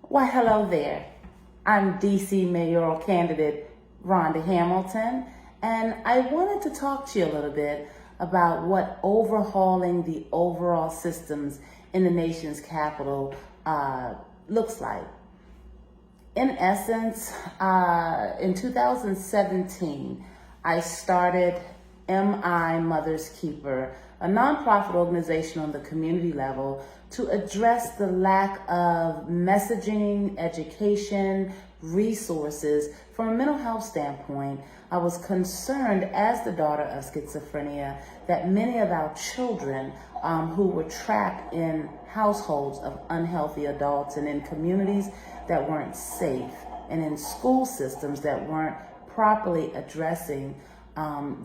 Why, hello there. I'm DC Mayoral candidate Rhonda Hamilton, and I wanted to talk to you a little bit about what overhauling the overall systems in the nation's capital looks like. In essence, in 2017, I started MI Mother's Keeper, a nonprofit organization on the community level to address the lack of messaging, education, resources from a mental health standpoint. I was concerned as the daughter of schizophrenia that many of our children who were trapped in households of unhealthy adults and in communities that weren't safe and in school systems that weren't properly addressing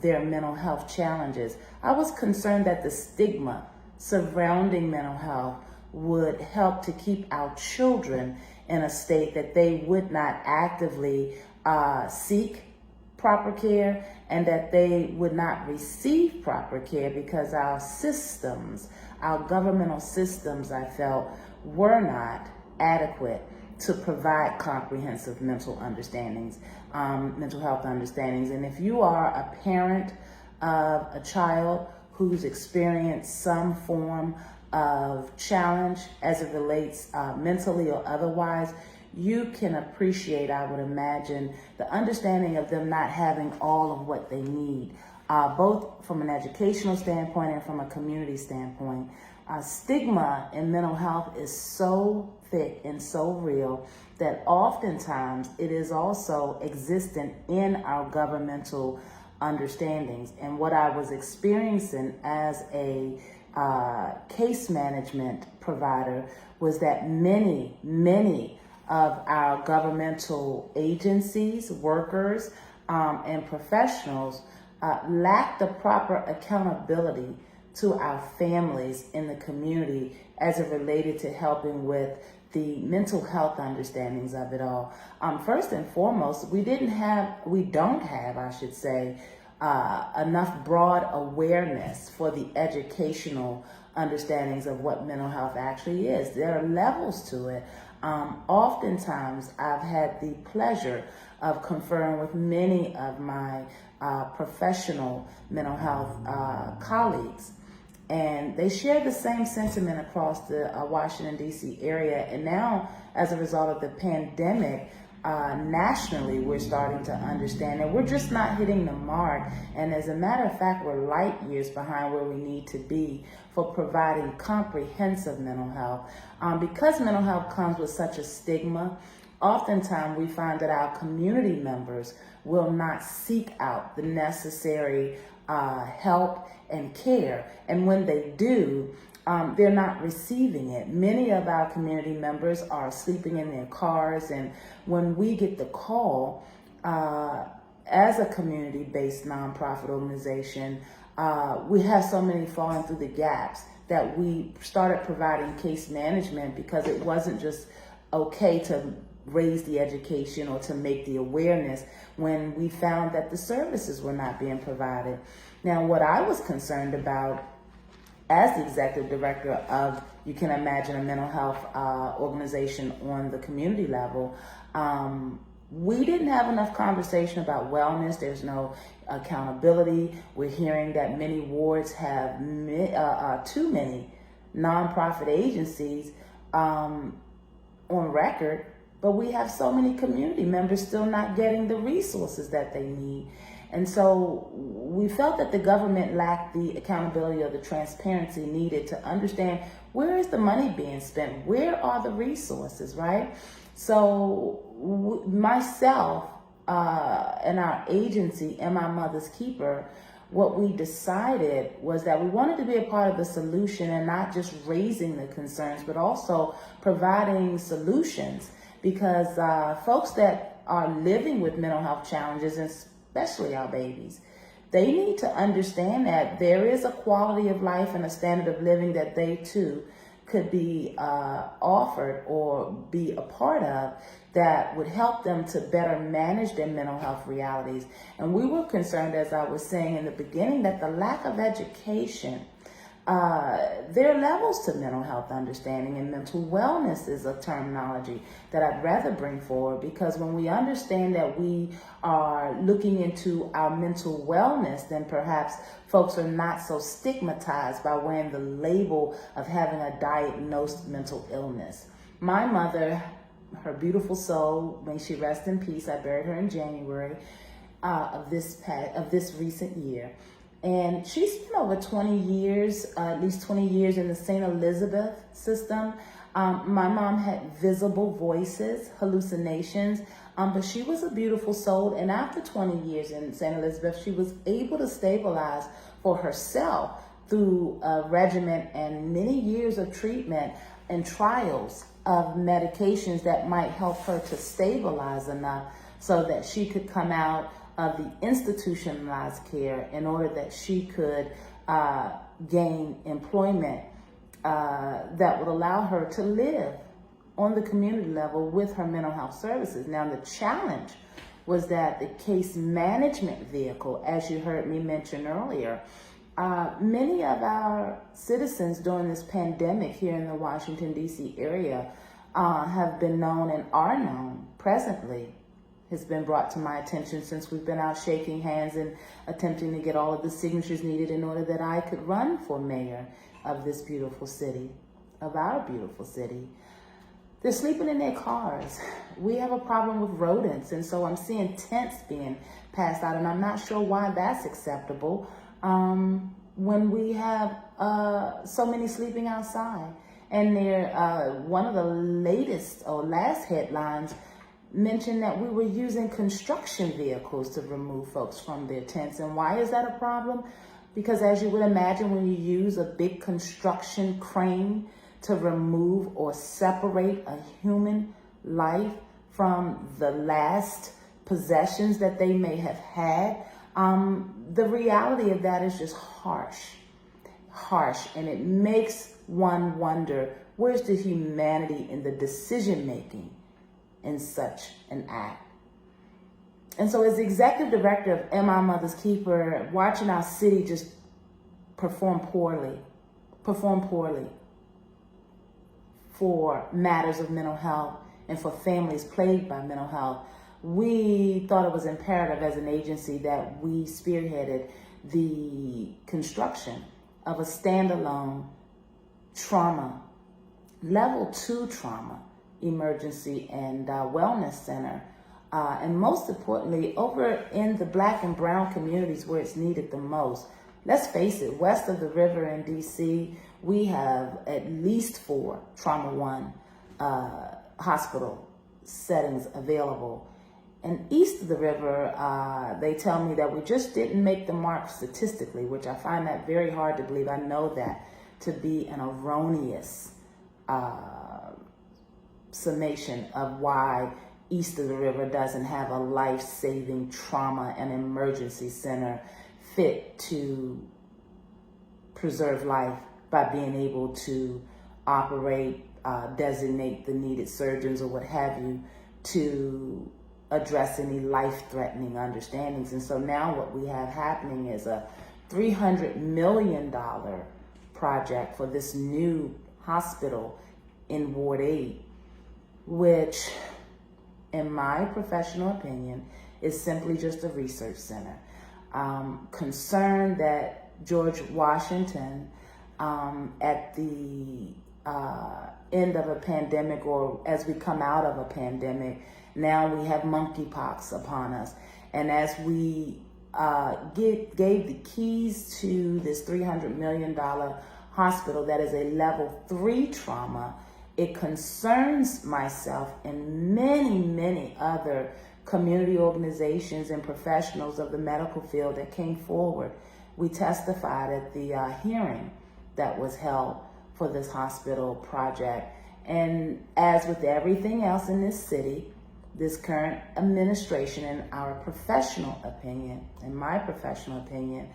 their mental health challenges. I was concerned that the stigma surrounding mental health would help to keep our children in a state that they would not actively seek proper care and that they would not receive proper care because our systems, our governmental systems, I felt, were not adequate to provide comprehensive mental understandings, mental health understandings. And if you are a parent of a child who's experienced some form of challenge as it relates mentally or otherwise, you can appreciate, I would imagine, the understanding of them not having all of what they need, both from an educational standpoint and from a community standpoint. Stigma in mental health is so thick and so real that oftentimes it is also existent in our governmental understandings. And what I was experiencing as a case management provider was that many of our governmental agencies, workers, and professionals lack the proper accountability to our families in the community as it related to helping with the mental health understandings of it all. First and foremost, we don't have, I should say, enough broad awareness for the educational understandings of what mental health actually is. There are levels to it. Oftentimes, I've had the pleasure of conferring with many of my professional mental health colleagues, and they share the same sentiment across the Washington, D.C. area. And now, as a result of the pandemic, nationally, we're starting to understand that we're just not hitting the mark. And as a matter of fact, we're light years behind where we need to be for providing comprehensive mental health. Because mental health comes with such a stigma, oftentimes we find that our community members will not seek out the necessary help and care. And when they do, they're not receiving it. Many of our community members are sleeping in their cars, and when we get the call, as a community-based nonprofit organization, we have so many falling through the gaps that we started providing case management because it wasn't just okay to raise the education or to make the awareness when we found that the services were not being provided. Now, what I was concerned about as the executive director of, you can imagine, a mental health organization on the community level, we didn't have enough conversation about wellness. There's no accountability. We're hearing that many wards have too many nonprofit agencies on record, but we have so many community members still not getting the resources that they need. And so we felt that the government lacked the accountability or the transparency needed to understand, where is the money being spent? Where are the resources, right? So myself and our agency, MI Mother's Keeper, what we decided was that we wanted to be a part of the solution and not just raising the concerns, but also providing solutions, because folks that are living with mental health challenges, especially our babies, they need to understand that there is a quality of life and a standard of living that they too could be offered or be a part of that would help them to better manage their mental health realities. And we were concerned, as I was saying in the beginning, that the lack of education There are levels to mental health understanding, and mental wellness is a terminology that I'd rather bring forward, because when we understand that we are looking into our mental wellness, then perhaps folks are not so stigmatized by wearing the label of having a diagnosed mental illness. My mother, her beautiful soul, may she rest in peace, I buried her in January of this recent year. And she spent over 20 years, at least 20 years in the St. Elizabeth system. My mom had visible voices, hallucinations, but she was a beautiful soul. And after 20 years in St. Elizabeth, she was able to stabilize for herself through a regimen and many years of treatment and trials of medications that might help her to stabilize enough so that she could come out of the institutionalized care in order that she could gain employment that would allow her to live on the community level with her mental health services. Now, the challenge was that the case management vehicle, as you heard me mention earlier, many of our citizens during this pandemic here in the Washington, D.C. area have been known and are known presently, has been brought to my attention since we've been out shaking hands and attempting to get all of the signatures needed in order that I could run for mayor of this beautiful city, of our beautiful city. They're sleeping in their cars. We have a problem with rodents, and so I'm seeing tents being passed out, and I'm not sure why that's acceptable when we have so many sleeping outside. And one of the latest or last headlines mentioned that we were using construction vehicles to remove folks from their tents. And why is that a problem? Because as you would imagine, when you use a big construction crane to remove or separate a human life from the last possessions that they may have had, the reality of that is just harsh. And it makes one wonder, where's the humanity in the decision making in such an act? And so as the executive director of Am I Mother's Keeper, watching our city just perform poorly for matters of mental health and for families plagued by mental health, we thought it was imperative as an agency that we spearheaded the construction of a standalone trauma, level 2 trauma, emergency and wellness center. And most importantly, over in the Black and brown communities where it's needed the most. Let's face it, west of the river in DC, we have at least 4 Trauma 1 hospital settings available. And east of the river, they tell me that we just didn't make the mark statistically, which I find that very hard to believe. I know that to be an erroneous summation of why east of the river doesn't have a life-saving trauma and emergency center fit to preserve life by being able to operate, designate the needed surgeons or what have you to address any life-threatening understandings. And so now what we have happening is a $300 million project for this new hospital in Ward 8, which, in my professional opinion, is simply just a research center. Concerned that George Washington, at the end of a pandemic, or as we come out of a pandemic, now we have monkeypox upon us. And as we gave the keys to this $300 million hospital that is a level 3 trauma, it concerns myself and many other community organizations and professionals of the medical field that came forward. We testified at the hearing that was held for this hospital project. And as with everything else in this city, this current administration, in our professional opinion, in my professional opinion,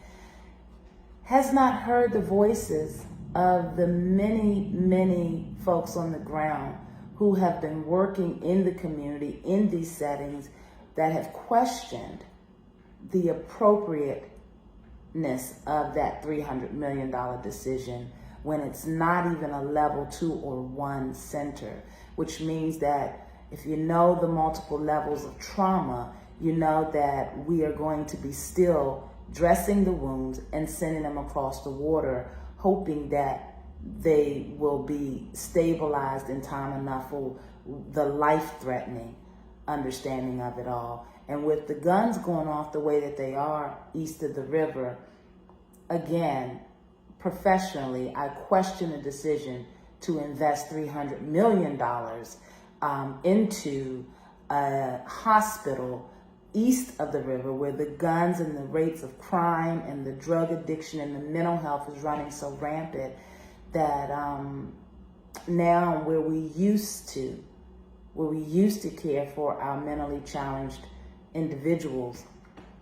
has not heard the voices of the many folks on the ground who have been working in the community in these settings that have questioned the appropriate of that $300 million decision when it's not even a level 2 or 1 center, which means that if you know the multiple levels of trauma, you know that we are going to be still dressing the wounds and sending them across the water, hoping that they will be stabilized in time enough for the life-threatening understanding of it all. And with the guns going off the way that they are east of the river, again, professionally, I question the decision to invest $300 million into a hospital east of the river where the guns and the rates of crime and the drug addiction and the mental health is running so rampant that now where we used to care for our mentally challenged individuals,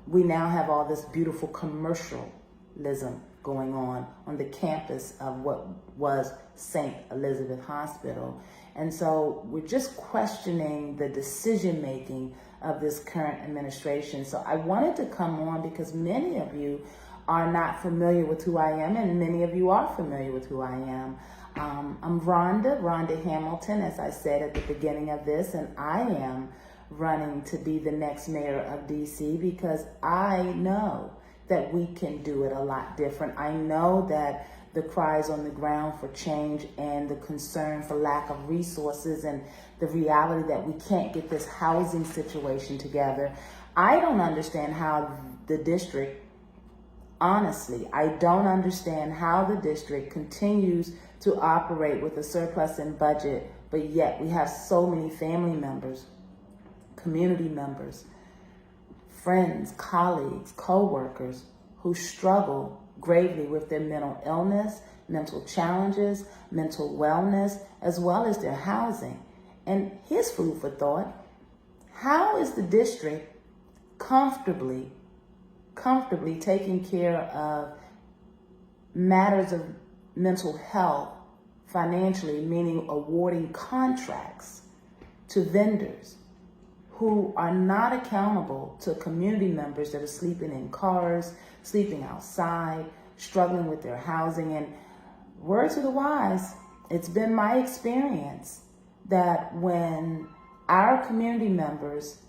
we now have all this beautiful commercialism going on the campus of what was St. Elizabeth Hospital. And so we're just questioning the decision making of this current administration. So I wanted to come on because many of you are not familiar with who I am, and many of you are familiar with who I am. I'm Rhonda Hamilton, as I said at the beginning of this, and I am running to be the next mayor of DC because I know that we can do it a lot different. I know that the cries on the ground for change and the concern for lack of resources and the reality that we can't get this housing situation together. I don't understand how the district, honestly, I don't understand how the district continues to operate with a surplus in budget, but yet we have so many family members, community members, friends, colleagues, co-workers who struggle gravely with their mental illness, mental challenges, mental wellness, as well as their housing. And here's food for thought. How is the district comfortably taking care of matters of mental health financially, meaning awarding contracts to vendors who are not accountable to community members that are sleeping in cars, sleeping outside, struggling with their housing? And word to the wise, it's been my experience that when our community members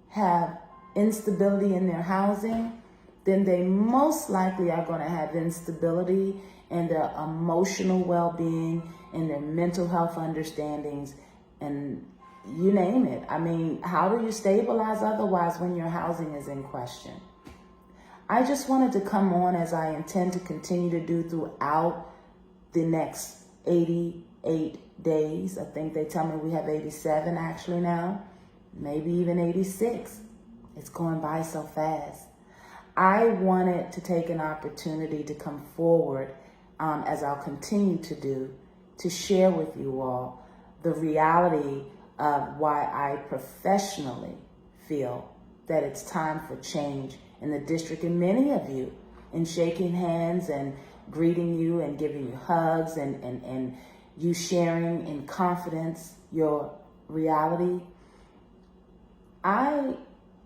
have instability in their housing, then they most likely are going to have instability in their emotional well-being, in their mental health understandings, and you name it. I mean, how do you stabilize otherwise when your housing is in question? I just wanted to come on, as I intend to continue to do throughout the next 88 days. I think they tell me we have 87 actually now, maybe even 86. It's going by so fast. I wanted to take an opportunity to come forward, as I'll continue to do, to share with you all the reality of why I professionally feel that it's time for change in the district, and many of you in shaking hands and greeting you and giving you hugs and you sharing in confidence your reality. I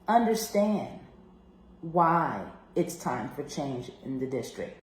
understand why it's time for change in the district.